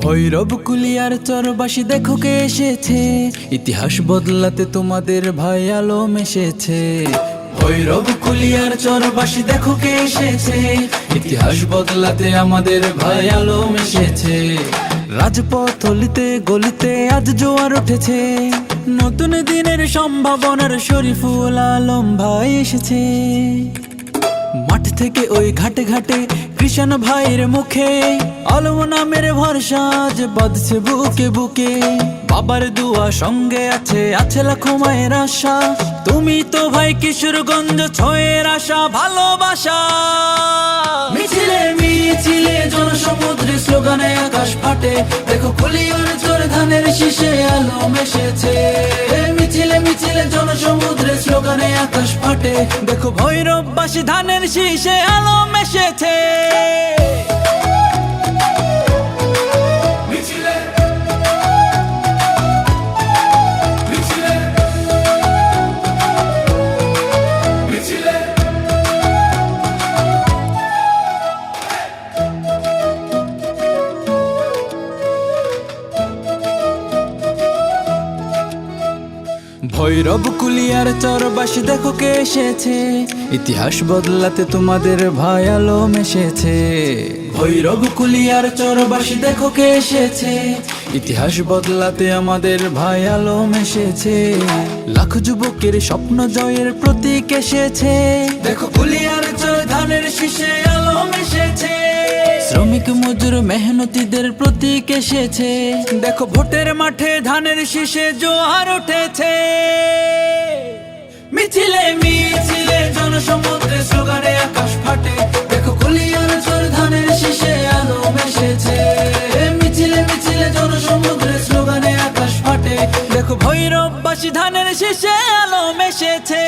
ভৈরব কুলিয়ার চরবাসী দেখো কে এসেছে, ইতিহাস বদলাতে তোমাদের ভাই আলম এসেছে। ভৈরব কুলিয়ার চরবাসী দেখো কে এসেছে, ইতিহাস বদলাতে আমাদের ভাই আলম এসেছে। রাজপথ অলিতে গলিতে আজ জোয়ার উঠেছে, নতুন দিনের সম্ভাবনার শরীফুল আলম ভাই এসেছে। মাঠ থেকে ওই ঘাটে ঘাটে কৃষণ ভাইয়ের মুখে আলম নামের ভরসা আজ বাঁধছে বুকে বুকে। বাবার দুয়া সঙ্গে আছে লাখো মায়ের আশা, তুমি তো ভাই কিশোরগঞ্জ ছয়ের আশা ভালোবাসা। মিছিলে মিছিলে জনসমুদ্রে স্লোগানে আকাশ ফাটে, দেখো কুলিয়ার চর ধানের শীষে আলম এসেছে। মিছিলে মিছিলে জনসমুদ্রে স্লোগানে আকাশ ফাটে, দেখো ভৈরববাসী ধানের শীষে আলম এসেছে। ভৈরব কুলিয়ার চরবাসী দেখো কে এসেছে, ইতিহাস বদলাতে তোমাদের ভাই আলম এসেছে। ভৈরব কুলিয়ার চরবাসী দেখো কে এসেছে, ইতিহাস বদলাতে আমাদের ভাই আলম এসেছে। লাখ যুবকের স্বপ্ন জয়ের প্রতীক এসেছে, দেখো কুলিয়ার চর ধানের শীষে আলম এসেছে। শ্রমিক মজুর মেহনতিদের প্রতীক এসেছে, দেখো ভোটের মাঠে ধানের শীষে জোয়ার উঠেছে। মিছিলে মিছিলে জনসমুদ্রে স্লোগানে আকাশ ফাটে, দেখো কুলিয়ার চর ধানের শীষে আলম এসেছে। মিছিলে মিছিলে জনসমুদ্রে স্লোগানে আকাশ ফাটে, দেখো ভৈরববাসী ধানের শীষে আলম এসেছে।